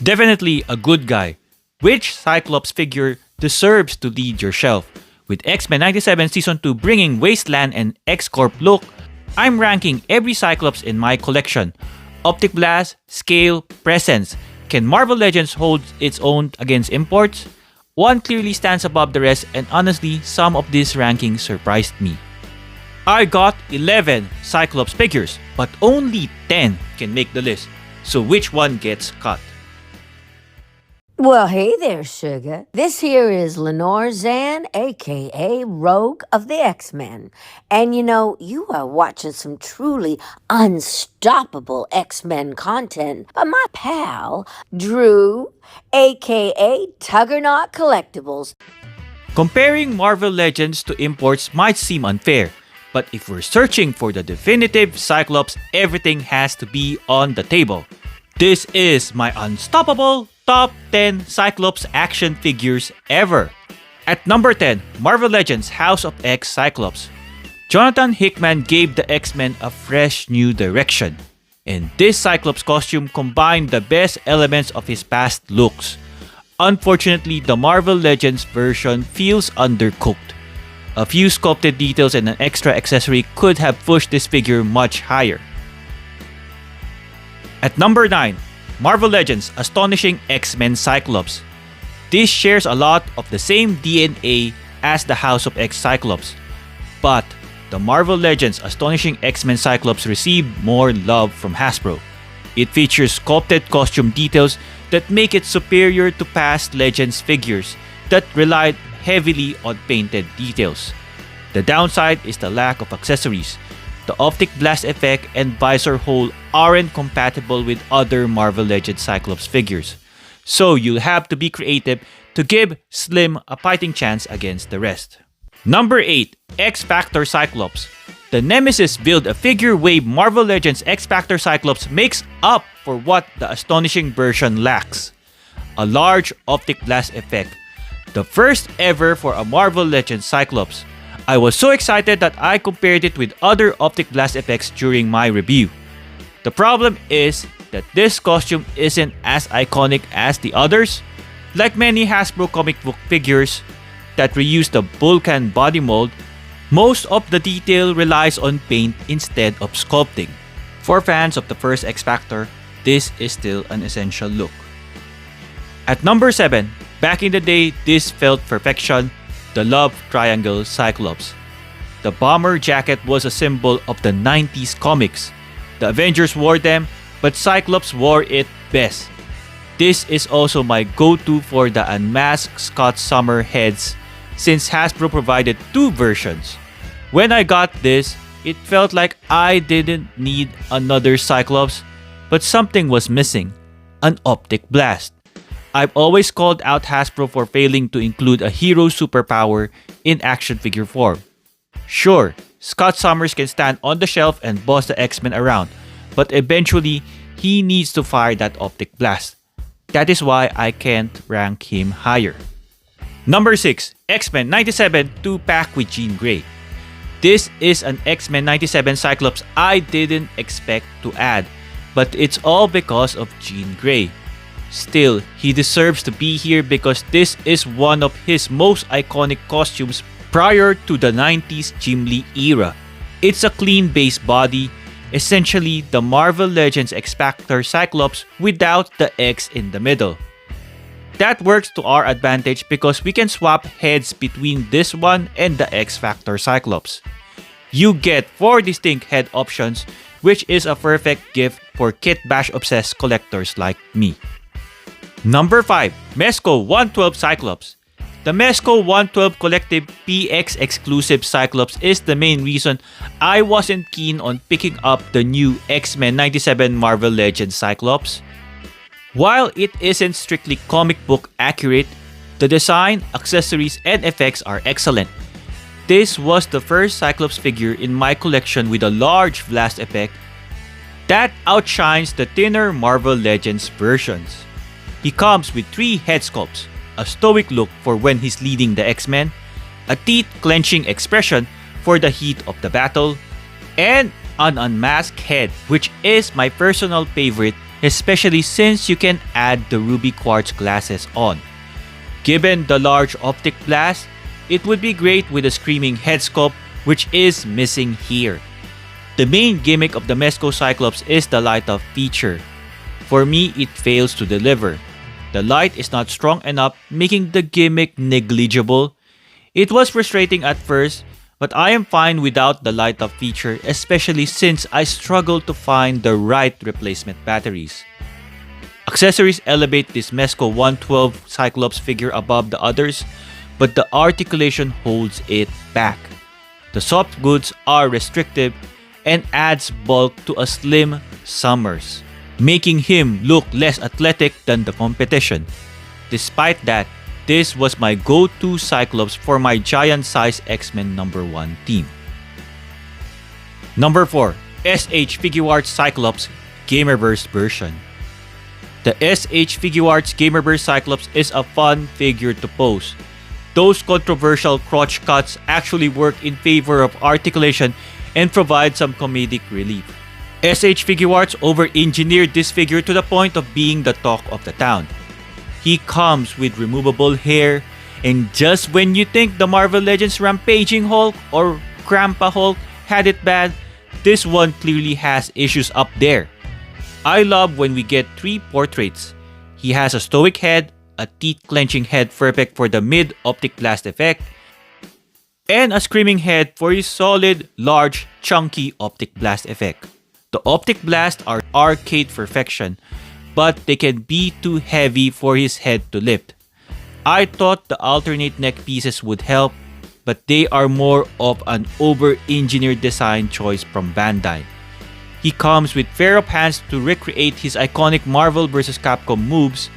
Definitely a good guy. Which Cyclops figure deserves to lead your shelf? With X-Men 97 Season 2 bringing Wasteland and X-Corp look, I'm ranking every Cyclops in my collection. Optic blast, scale, presence. Can Marvel Legends hold its own against imports? One clearly stands above the rest, and honestly, some of these rankings surprised me. I got 11 Cyclops figures, but only 10 can make the list. So which one gets cut? Well, hey there, sugar. This here is Lenore Zan, aka Rogue of the X-Men. And you are watching some truly unstoppable X-Men content by my pal, Drew, aka Tuggernaut Collectibles. Comparing Marvel Legends to imports might seem unfair, but if we're searching for the definitive Cyclops, everything has to be on the table. This is my unstoppable top 10 Cyclops action figures ever. At number 10, Marvel Legends House of X Cyclops. Jonathan Hickman gave the X-Men a fresh new direction, and this Cyclops costume combined the best elements of his past looks. Unfortunately, the Marvel Legends version feels undercooked. A few sculpted details and an extra accessory could have pushed this figure much higher. At number 9, Marvel Legends Astonishing X-Men Cyclops. This shares a lot of the same DNA as the House of X Cyclops, but the Marvel Legends Astonishing X-Men Cyclops received more love from Hasbro. It features sculpted costume details that make it superior to past Legends figures that relied heavily on painted details. The downside is the lack of accessories. The optic blast effect and visor hole aren't compatible with other Marvel Legends Cyclops figures, so you'll have to be creative to give Slim a fighting chance against the rest. Number 8, X-Factor Cyclops. The Nemesis build a figure wave Marvel Legends X-Factor Cyclops makes up for what the Astonishing version lacks. A large optic blast effect, the first ever for a Marvel Legends Cyclops. I was so excited that I compared it with other optic blast effects during my review. The problem is that this costume isn't as iconic as the others. Like many Hasbro comic book figures that reuse the Vulcan body mold, most of the detail relies on paint instead of sculpting. For fans of the first X-Factor, this is still an essential look. At number 7, back in the day, this felt perfection. The Love Triangle Cyclops. The bomber jacket was a symbol of the 90s comics. The Avengers wore them, but Cyclops wore it best. This is also my go-to for the unmasked Scott Summer heads since Hasbro provided 2 versions. When I got this, it felt like I didn't need another Cyclops, but something was missing, an optic blast. I've always called out Hasbro for failing to include a hero superpower in action figure form. Sure, Scott Summers can stand on the shelf and boss the X-Men around, but eventually, he needs to fire that optic blast. That is why I can't rank him higher. Number 6, X-Men 97 2-pack with Jean Grey. This is an X-Men 97 Cyclops I didn't expect to add, but it's all because of Jean Grey. Still, he deserves to be here because this is one of his most iconic costumes prior to the 90s Jim Lee era. It's a clean base body, essentially the Marvel Legends X-Factor Cyclops without the X in the middle. That works to our advantage because we can swap heads between this one and the X-Factor Cyclops. You get 4 distinct head options, which is a perfect gift for Kit Bash obsessed collectors like me. Number 5, Mezco 112 Cyclops. The Mezco 112 Collective PX exclusive Cyclops is the main reason I wasn't keen on picking up the new X-Men 97 Marvel Legends Cyclops. While it isn't strictly comic book accurate, the design, accessories, and effects are excellent. This was the first Cyclops figure in my collection with a large blast effect that outshines the thinner Marvel Legends versions. He comes with 3 head sculpts, a stoic look for when he's leading the X-Men, a teeth-clenching expression for the heat of the battle, and an unmasked head, which is my personal favorite especially since you can add the ruby quartz glasses on. Given the large optic blast, it would be great with a screaming head sculpt, which is missing here. The main gimmick of the Mezco Cyclops is the light-up feature. For me, it fails to deliver. The light is not strong enough, making the gimmick negligible. It was frustrating at first, but I am fine without the light-up feature, especially since I struggle to find the right replacement batteries. Accessories elevate this Mezco 112 Cyclops figure above the others, but the articulation holds it back. The soft goods are restrictive and adds bulk to a slim Summers, making him look less athletic than the competition. Despite that, this was my go-to Cyclops for my giant-size X-Men #1 team. Number 4. SH Figuarts Cyclops Gamerverse version. The SH Figuarts Gamerverse Cyclops is a fun figure to pose. Those controversial crotch cuts actually work in favor of articulation and provide some comedic relief. SH Figuarts over-engineered this figure to the point of being the talk of the town. He comes with removable hair, and just when you think the Marvel Legends Rampaging Hulk or Grandpa Hulk had it bad, this one clearly has issues up there. I love when we get 3 portraits. He has a stoic head, a teeth-clenching head perfect for the mid-optic blast effect, and a screaming head for his solid, large, chunky optic blast effect. The optic blasts are arcade perfection, but they can be too heavy for his head to lift. I thought the alternate neck pieces would help, but they are more of an over-engineered design choice from Bandai. He comes with pair-up hands to recreate his iconic Marvel vs. Capcom moves.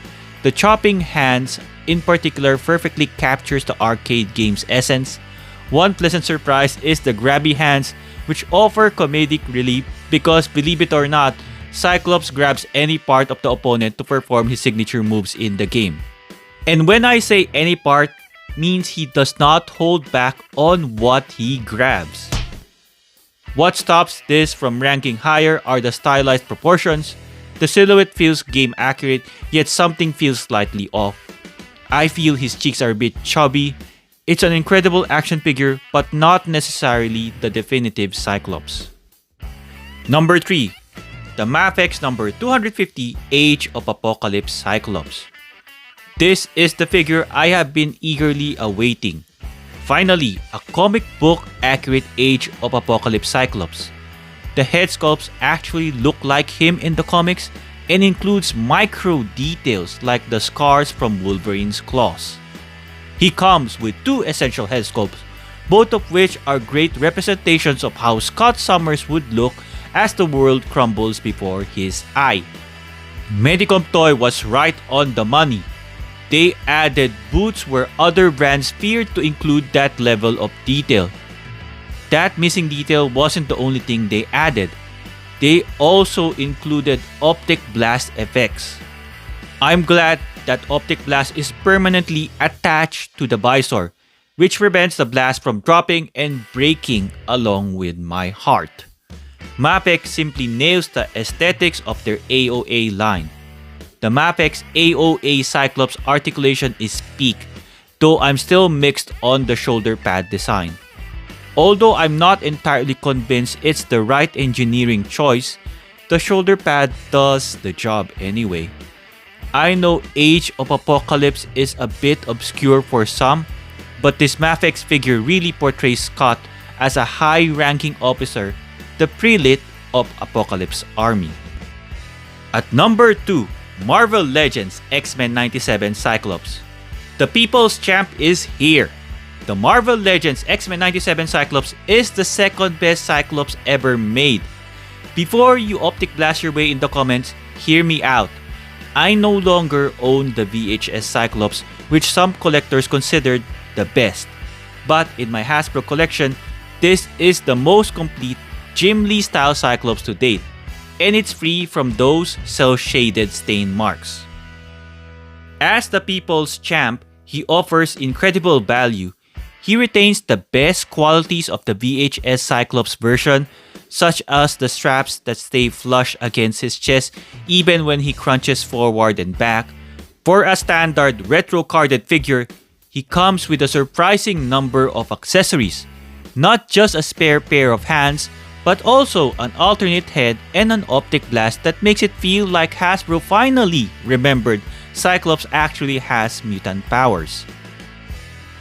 The chopping hands in particular perfectly captures the arcade game's essence. One pleasant surprise is the grabby hands, which offer comedic relief because, believe it or not, Cyclops grabs any part of the opponent to perform his signature moves in the game. And when I say any part, means he does not hold back on what he grabs. What stops this from ranking higher are the stylized proportions. The silhouette feels game accurate, yet something feels slightly off. I feel his cheeks are a bit chubby. It's an incredible action figure, but not necessarily the definitive Cyclops. Number 3. The MAFEX number 250 Age of Apocalypse Cyclops. This is the figure I have been eagerly awaiting. Finally, a comic book accurate Age of Apocalypse Cyclops. The head sculpts actually look like him in the comics and includes micro details like the scars from Wolverine's claws. He comes with 2 essential head sculpts, both of which are great representations of how Scott Summers would look as the world crumbles before his eye. Medicom Toy was right on the money. They added boots where other brands feared to include that level of detail. That missing detail wasn't the only thing they added. They also included optic blast effects. I'm glad that optic blast is permanently attached to the visor, which prevents the blast from dropping and breaking along with my heart. MAFEX simply nails the aesthetics of their AOA line. The MAFEX AOA Cyclops articulation is peak, though I'm still mixed on the shoulder pad design. Although I'm not entirely convinced it's the right engineering choice, the shoulder pad does the job anyway. I know Age of Apocalypse is a bit obscure for some, but this MAFEX figure really portrays Scott as a high-ranking officer, the prelate of Apocalypse Army. At number 2, Marvel Legends X-Men 97 Cyclops. The People's Champ is here. The Marvel Legends X-Men 97 Cyclops is the second best Cyclops ever made. Before you optic blast your way in the comments, hear me out. I no longer own the VHS Cyclops, which some collectors considered the best. But in my Hasbro collection, this is the most complete Jim Lee style Cyclops to date, and it's free from those cel-shaded stain marks. As the People's Champ, he offers incredible value. He retains the best qualities of the VHS Cyclops version, such as the straps that stay flush against his chest even when he crunches forward and back. For a standard retro-carded figure, he comes with a surprising number of accessories. Not just a spare pair of hands, but also an alternate head and an optic blast that makes it feel like Hasbro finally remembered Cyclops actually has mutant powers.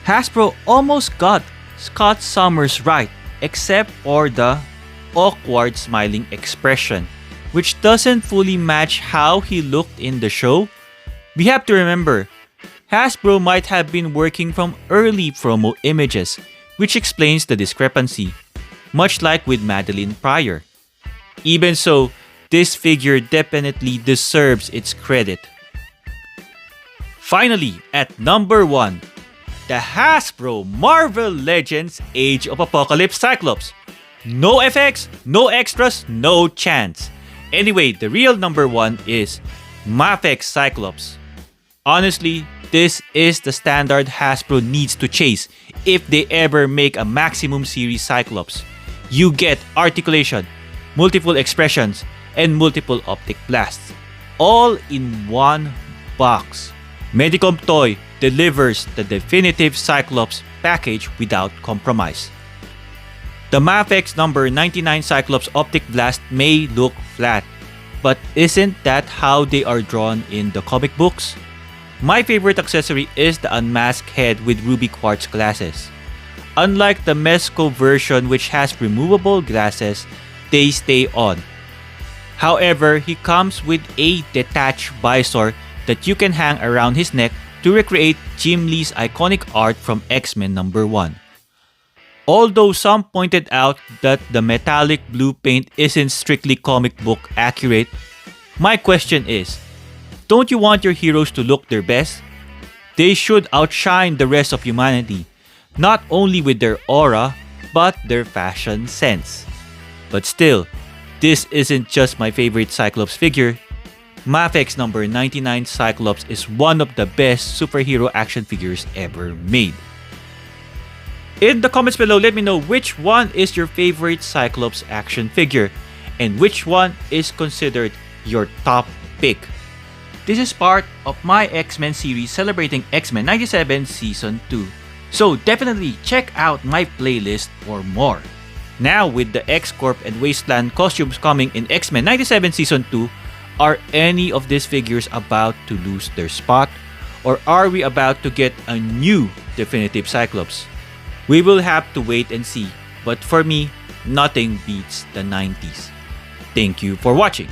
Hasbro almost got Scott Summers right, except for the awkward smiling expression, which doesn't fully match how he looked in the show. We have to remember, Hasbro might have been working from early promo images, which explains the discrepancy, much like with Madeline Pryor. Even so, this figure definitely deserves its credit. Finally, at number 1, the Hasbro Marvel Legends Age of Apocalypse Cyclops. No effects, no extras, no chance. Anyway, the real number 1 is MAFEX Cyclops. Honestly, this is the standard Hasbro needs to chase if they ever make a maximum series Cyclops. You get articulation, multiple expressions, and multiple optic blasts, all in one box. Medicom Toy delivers the definitive Cyclops package without compromise. The MAFEX number 99 Cyclops optic blast may look flat, but isn't that how they are drawn in the comic books? My favorite accessory is the unmasked head with ruby quartz glasses. Unlike the Mezco version which has removable glasses, they stay on. However, he comes with a detached visor that you can hang around his neck to recreate Jim Lee's iconic art from X-Men number 1. Although some pointed out that the metallic blue paint isn't strictly comic book accurate, my question is, don't you want your heroes to look their best? They should outshine the rest of humanity, not only with their aura, but their fashion sense. But still, this isn't just my favorite Cyclops figure. MAFEX number 99 Cyclops is one of the best superhero action figures ever made. In the comments below, let me know which one is your favorite Cyclops action figure and which one is considered your top pick. This is part of my X-Men series celebrating X-Men 97 Season 2. So definitely check out my playlist for more. Now with the X-Corp and Wasteland costumes coming in X-Men 97 Season 2, are any of these figures about to lose their spot? Or are we about to get a new definitive Cyclops? We will have to wait and see, but for me, nothing beats the 90s. Thank you for watching.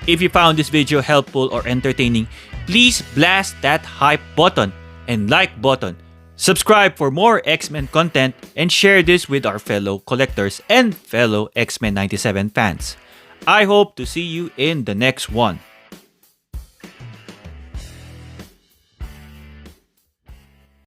If you found this video helpful or entertaining, please blast that hype button and like button. Subscribe for more X-Men content and share this with our fellow collectors and fellow X-Men 97 fans. I hope to see you in the next one.